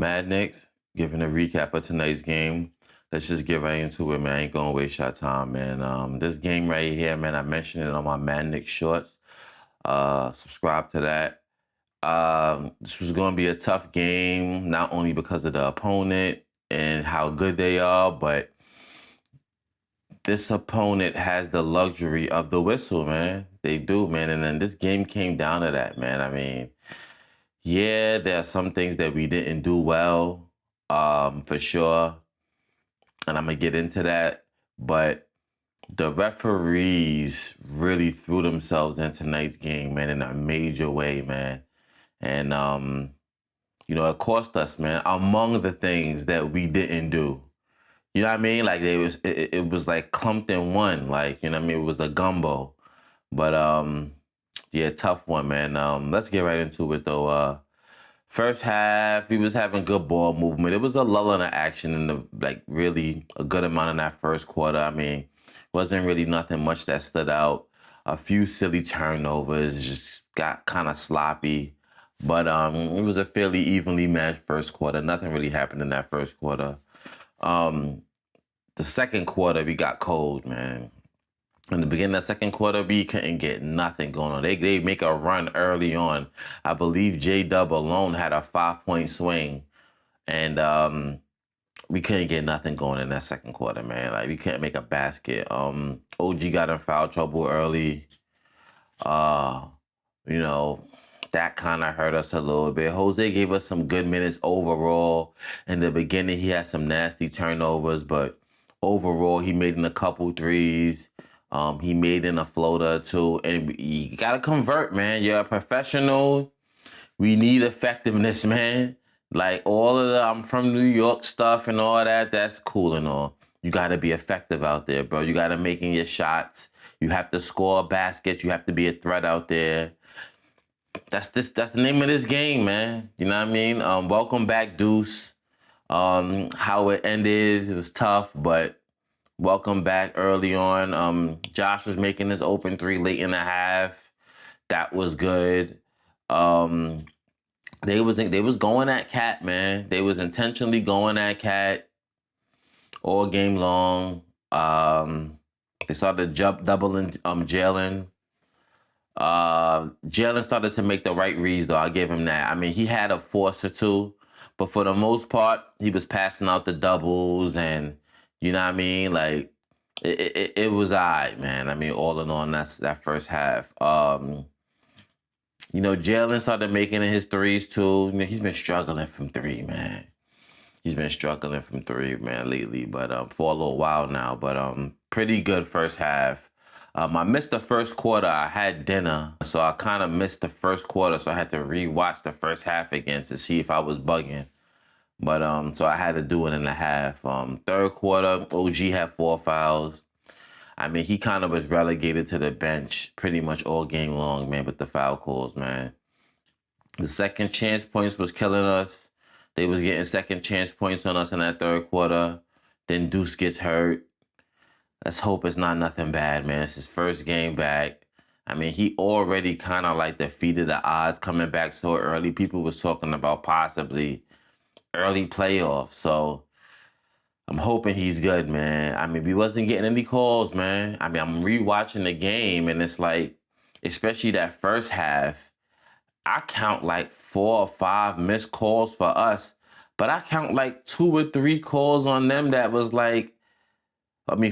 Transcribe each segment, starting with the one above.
Mad Knicks, giving a recap of tonight's game. Let's just get right into it, man. I ain't gonna waste your time, man. This game right here, man, I mentioned it on my Mad Knicks shorts. Subscribe to that. This was gonna be a tough game, not only because of the opponent and how good they are, but this opponent has the luxury of the whistle, man. They do, man. And then this game came down to that, man. I mean, yeah, there are some things that we didn't do well, for sure. And I'm gonna get into that. But the referees really threw themselves in tonight's game, man, in a major way, man. And it cost us, man, among the things that we didn't do. You know what I mean? Like it was like clumped in one, like, you know what I mean? It was a gumbo. But yeah, tough one, man. Let's get right into it though. First half, we was having good ball movement. It was a lull in the action in the really a good amount in that first quarter. I mean, wasn't really nothing much that stood out. A few silly turnovers, just got kind of sloppy. But it was a fairly evenly matched first quarter. Nothing really happened in that first quarter. The second quarter, we got cold, man. In the beginning of the second quarter, we couldn't get nothing going on. They make a run early on. I believe J-Dub alone had a 5-point swing. And we couldn't get nothing going in that second quarter, man. Like, we couldn't make a basket. OG got in foul trouble early. That kind of hurt us a little bit. Jose gave us some good minutes overall. In the beginning, he had some nasty turnovers, but overall, he made in a couple threes. He made in a floater too. And you got to convert, man. You're a professional. We need effectiveness, man. Like all of the I'm from New York stuff and all that, that's cool and all. You got to be effective out there, bro. You got to make in your shots. You have to score baskets. You have to be a threat out there. That's the name of this game, man. You know what I mean? Welcome back, Deuce. How it ended, it was tough, but welcome back early on. Josh was making his open three late in the half. That was good. They was going at Cat, man. They was intentionally going at Cat all game long. They started doubling Jalen. Jalen started to make the right reads, though. I'll give him that. I mean, he had a force or two, but for the most part, he was passing out the doubles, and you know what I mean. Like it was alright, man. I mean, all in all, that's that first half. Jalen started making his threes too. He's been struggling from three, man. He's been struggling from three, man, lately, but for a little while now. But pretty good first half. I missed the first quarter. I had dinner, so I kind of missed the first quarter, so I had to rewatch the first half again to see if I was bugging. But so I had to do it in a half. Third quarter, OG had 4 fouls. I mean, he kind of was relegated to the bench pretty much all game long, man, with the foul calls, man. The second chance points was killing us. They was getting second chance points on us in that third quarter. Then Deuce gets hurt. Let's hope it's not nothing bad, man. It's his first game back. I mean, he already kind of like defeated the odds coming back so early. People was talking about possibly early playoffs. So I'm hoping he's good, man. I mean, we wasn't getting any calls, man. I mean, I'm rewatching the game, and it's like, especially that first half, I count like 4 or 5 missed calls for us, but I count like 2 or 3 calls on them that was like,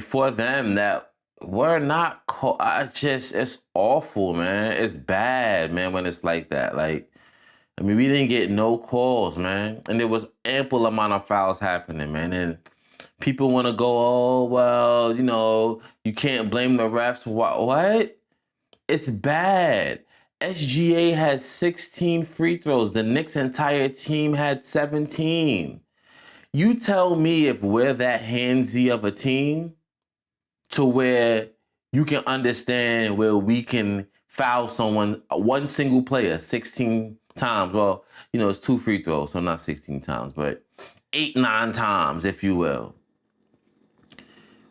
for them that were not called. It's awful, man. It's bad, man, when it's like that. Like, we didn't get no calls, man. And there was ample amount of fouls happening, man. And people want to go, oh, well, you can't blame the refs. What? It's bad. SGA had 16 free throws. The Knicks' entire team had 17. You tell me if we're that handsy of a team to where you can understand where we can foul someone, one single player, 16 times. Well, it's 2 free throws, so not 16 times, but 8, 9 times, if you will.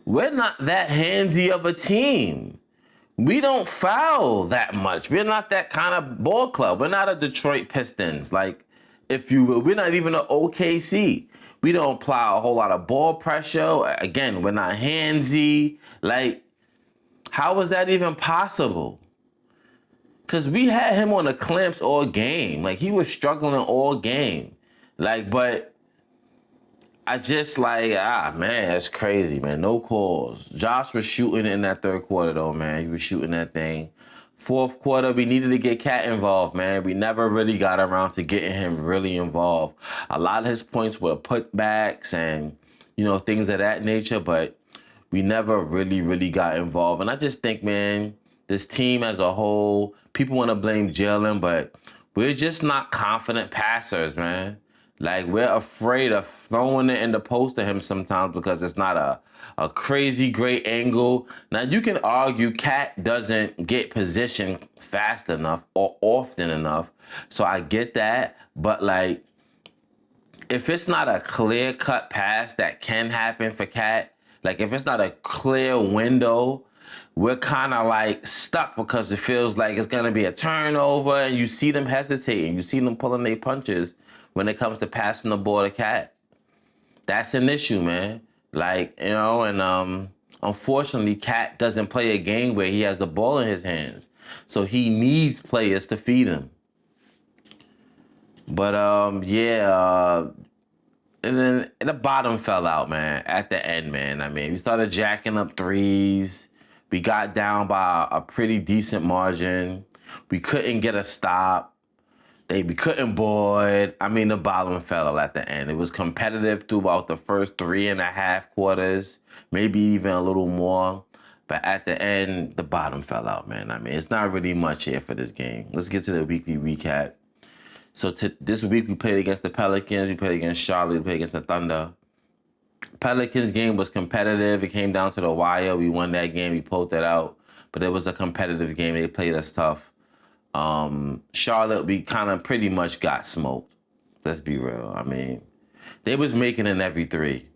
We're not that handsy of a team. We don't foul that much. We're not that kind of ball club. We're not a Detroit Pistons. Like, if you will. We're not even an OKC. We don't apply a whole lot of ball pressure. Again, we're not handsy. Like, how was that even possible? Because we had him on the clamps all game. Like, he was struggling all game. Like, but I just man, that's crazy, man. No calls. Josh was shooting in that third quarter, though, man. He was shooting that thing. Fourth quarter, we needed to get Cat involved, man. We never really got around to getting him really involved. A lot of his points were putbacks and, things of that nature, but we never really got involved. And I just think, man, this team as a whole, people want to blame Jalen, but we're just not confident passers, man. Like, we're afraid of throwing it in the post to him sometimes because it's not a crazy great angle. Now, you can argue Cat doesn't get positioned fast enough or often enough. So I get that. But, like, if it's not a clear-cut pass that can happen for Cat, like, if it's not a clear window, we're kind of, like, stuck because it feels like it's going to be a turnover, and you see them hesitating. You see them pulling their punches when it comes to passing the ball to Cat. That's an issue, man. Like, and unfortunately, Cat doesn't play a game where he has the ball in his hands. So he needs players to feed him. But, and then the bottom fell out, man, at the end, man. I mean, we started jacking up threes. We got down by a pretty decent margin. We couldn't get a stop. We couldn't board. I mean, the bottom fell out at the end. It was competitive throughout the first 3.5 quarters, maybe even a little more. But at the end, the bottom fell out, man. I mean, it's not really much here for this game. Let's get to the weekly recap. So this week we played against the Pelicans, we played against Charlotte, we played against the Thunder. Pelicans game was competitive. It came down to the wire. We won that game. We pulled that out. But it was a competitive game. They played us tough. Charlotte, we kind of pretty much got smoked. Let's be real. I mean, they was making in every three.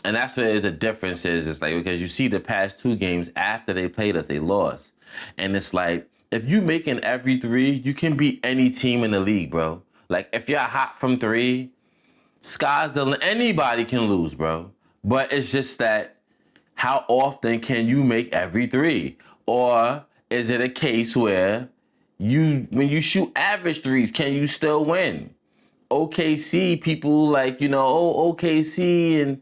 And that's where the difference is. It's like, because you see the past 2 games after they played us, they lost. And it's like, if you making every three, you can beat any team in the league, bro. Like, if you're hot from 3, sky's the limit. Anybody can lose, bro. But it's just that, how often can you make every 3? Or is it a case where when you shoot average threes, can you still win? OKC, people like, OKC, and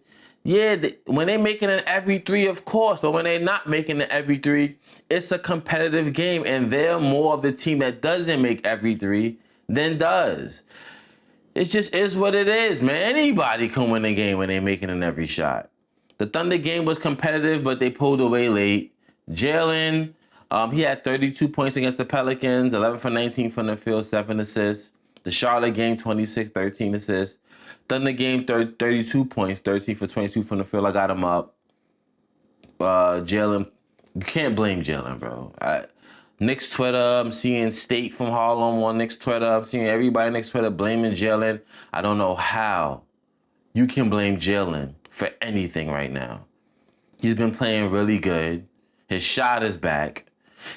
when they're making an every 3, of course, but when they're not making an every 3, it's a competitive game, and they're more of the team that doesn't make every 3 than does. It just is what it is, man. Anybody can win a game when they're making an every shot. The Thunder game was competitive, but they pulled away late. Jalen, he had 32 points against the Pelicans, 11 for 19 from the field, 7 assists. The Charlotte game, 26, 13 assists. Thunder game, 32 points, 13 for 22 from the field. I got him up. Jalen, you can't blame Jalen, bro. Knicks Twitter, I'm seeing State from Harlem on Knicks Twitter. I'm seeing everybody on Knicks Twitter blaming Jalen. I don't know how you can blame Jalen for anything right now. He's been playing really good. His shot is back.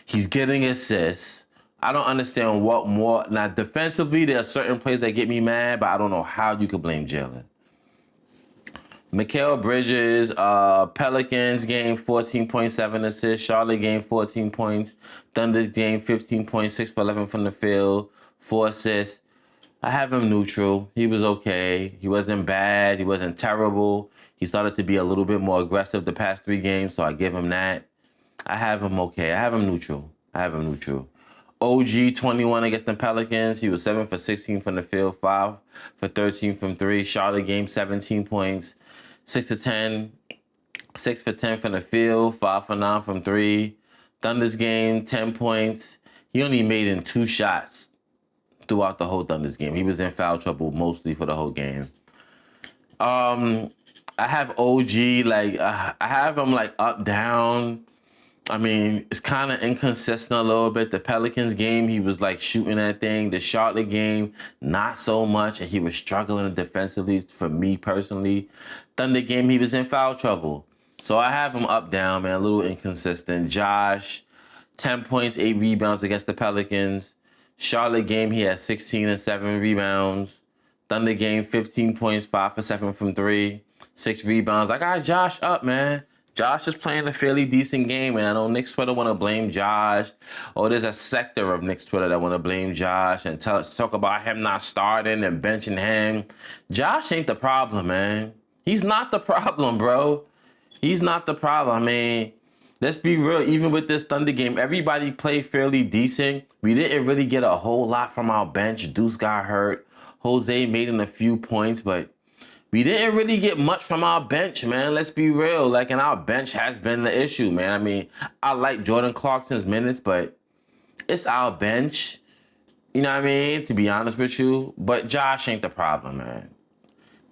He's getting assists. I don't understand what more. Now, defensively, there are certain plays that get me mad, but I don't know how you could blame Jalen. Mikal Bridges, Pelicans game, 14.7 assists. Charlotte game, 14 points. Thunder game, 15.6 for 11 from the field, 4 assists. I have him neutral. He was okay. He wasn't bad. He wasn't terrible. He started to be a little bit more aggressive the past 3 games, so I give him that. I have him okay. I have him neutral. OG 21 against the Pelicans. He was 7 for 16 from the field, 5 for 13 from 3. Charlotte game, 17 points, 6 for 10 from the field, 5 for 9 from 3. Thunder's game, 10 points. He only made in 2 shots throughout the whole Thunder's game. He was in foul trouble mostly for the whole game. I have OG, I have him up, down. I mean, it's kind of inconsistent a little bit. The Pelicans game, he was shooting that thing. The Charlotte game, not so much. And he was struggling defensively for me personally. Thunder game, he was in foul trouble. So I have him up, down, man. A little inconsistent. Josh, 10 points, 8 rebounds against the Pelicans. Charlotte game, he had 16 and 7 rebounds. Thunder game, 15 points, 5 for 7 from 3, 6 rebounds. I got Josh up, man. Josh is playing a fairly decent game, and I know Knicks Twitter want to blame Josh. Or there's a sector of Knicks Twitter that want to blame Josh and talk about him not starting and benching him. Josh ain't the problem, man. He's not the problem, bro. He's not the problem. I mean, let's be real. Even with this Thunder game, everybody played fairly decent. We didn't really get a whole lot from our bench. Deuce got hurt. Jose made in a few points, but we didn't really get much from our bench, man. Let's be real. Like, and our bench has been the issue, man. I mean, I like Jordan Clarkson's minutes, but it's our bench. You know what I mean? To be honest with you. But Josh ain't the problem, man.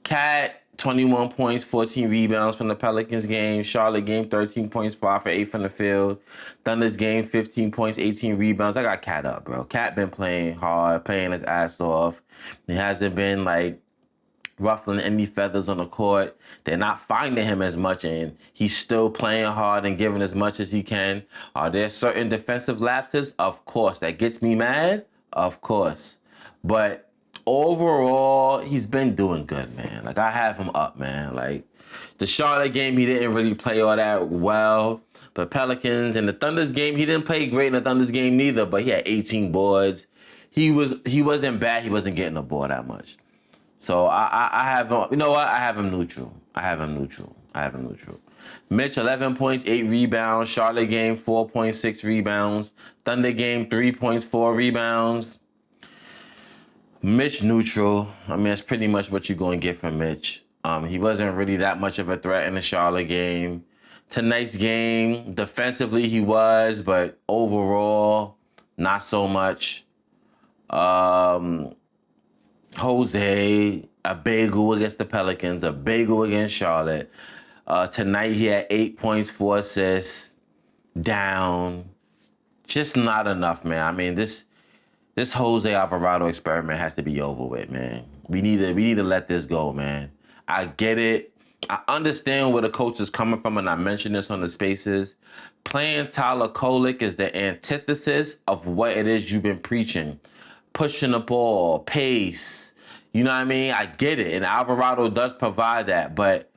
Cat, 21 points, 14 rebounds from the Pelicans game. Charlotte game, 13 points, 5 for 8 from the field. Thunder's game, 15 points, 18 rebounds. I got Cat up, bro. Cat been playing hard, playing his ass off. He hasn't been, like, ruffling any feathers on the court. They're not finding him as much, and he's still playing hard and giving as much as he can. Are there certain defensive lapses? Of course. That gets me mad? Of course. But overall, he's been doing good, man. Like, I have him up, man. Like, the Charlotte game, he didn't really play all that well. The Pelicans and the Thunder's game, he didn't play great in the Thunder's game neither, but he had 18 boards. He wasn't bad. He wasn't getting the ball that much. So I have him, you know what? I have him neutral. Mitch, 11 points, 8 rebounds. Charlotte game, 4.6 rebounds. Thunder game, 3 points, 4 rebounds. Mitch neutral. I mean, that's pretty much what you're going to get from Mitch. He wasn't really that much of a threat in the Charlotte game. Tonight's game, defensively he was, but overall, not so much. Jose, a bagel against the Pelicans, a bagel against Charlotte. Tonight he had 8 points, 4 assists, down. Just not enough, man. I mean, this Jose Alvarado experiment has to be over with, man. We need to let this go, man. I get it. I understand where the coach is coming from, and I mentioned this on the spaces. Playing Tyler Kolek is the antithesis of what it is you've been preaching. Pushing the ball, pace. You know what I mean? I get it. And Alvarado does provide that, but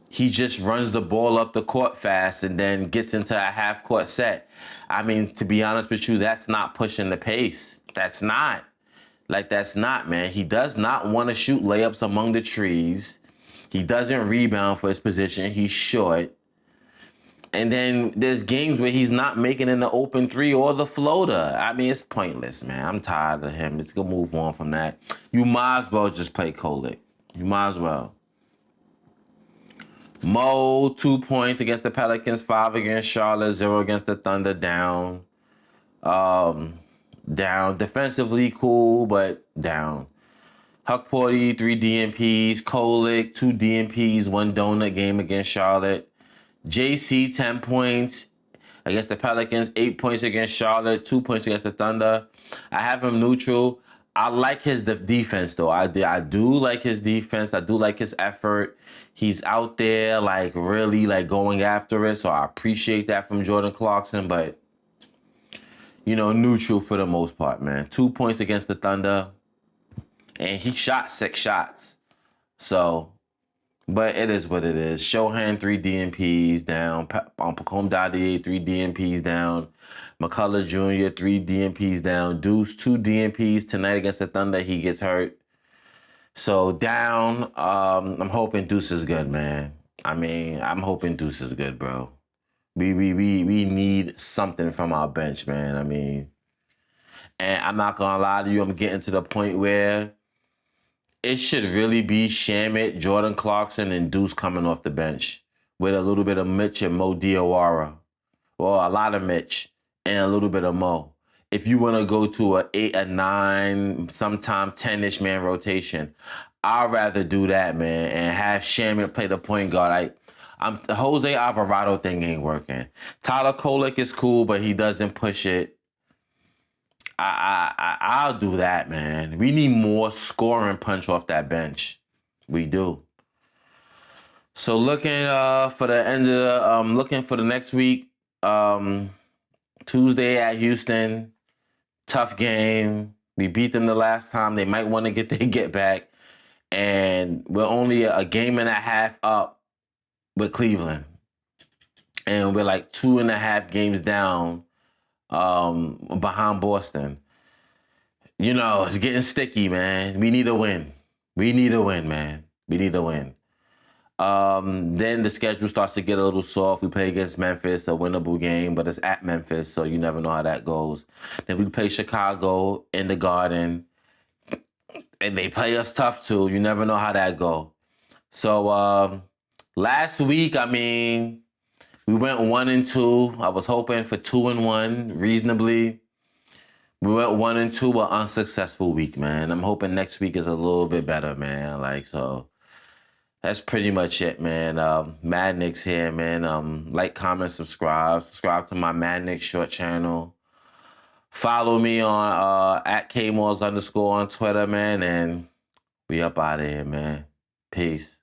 he just runs the ball up the court fast and then gets into a half-court set. I mean, to be honest with you, that's not pushing the pace. That's not. Like, that's not, man. He does not want to shoot layups among the trees. He doesn't rebound for his position. He's short. And then there's games where he's not making in the open three or the floater. I mean, it's pointless, man. I'm tired of him. Let's go move on from that. You might as well just play Kolek. You might as well. Mo, 2 points against the Pelicans, 5 against Charlotte, 0 against the Thunder, down. Down. Defensively, cool, but down. Huck Porty, 3 DNPs. Kolek, 2 DNPs, 1 donut game against Charlotte. JC, 10 points against the Pelicans, 8 points against Charlotte, 2 points against the Thunder. I have him neutral. I like his defense, though. I do like his defense. I do like his effort. He's out there, like, really, like, going after it. So I appreciate that from Jordan Clarkson. But, you know, neutral for the most part, man. 2 points against the Thunder. And he shot 6 shots. So, but it is what it is. Shohan, 3 DNPs down. Pacome Dadier, 3 DNPs down. McCullough Jr., 3 DNPs down. Deuce, 2 DNPs tonight against the Thunder. He gets hurt. So down. I'm hoping Deuce is good, man. I mean, I'm hoping Deuce is good, bro. We need something from our bench, man. I mean, and I'm not gonna lie to you. I'm getting to the point where it should really be Shamet, Jordan Clarkson, and Deuce coming off the bench with a little bit of Mitch and Mo Diawara. Or a lot of Mitch and a little bit of Mo. If you want to go to a 8, a 9, sometime 10-ish man rotation, I'd rather do that, man, and have Shamet play the point guard. The Jose Alvarado thing ain't working. Tyler Kolek is cool, but he doesn't push it. I'll do that, man. We need more scoring punch off that bench. We do. So looking for the end of looking for the next week. Tuesday at Houston. Tough game. We beat them the last time. They might want to get their get back. And we're only a game and a half up with Cleveland. And we're like 2.5 games down behind Boston. You know, it's getting sticky, man. We need a win. We need a win, man. We need a win. Then the schedule starts to get a little soft. We play against Memphis, a winnable game, but it's at Memphis, so you never know how that goes. Then we play Chicago in the Garden, and they play us tough too. You never know how that go. So last week, I mean, we went 1-2. I was hoping for 2-1 reasonably. We went 1-2, an unsuccessful week, man. I'm hoping next week is a little bit better, man. Like, so that's pretty much it, man. Mad Knicks here, man. Like, comment, subscribe. Subscribe to my Mad Knicks short channel. Follow me on at @KMalls_ on Twitter, man. And we up out of here, man. Peace.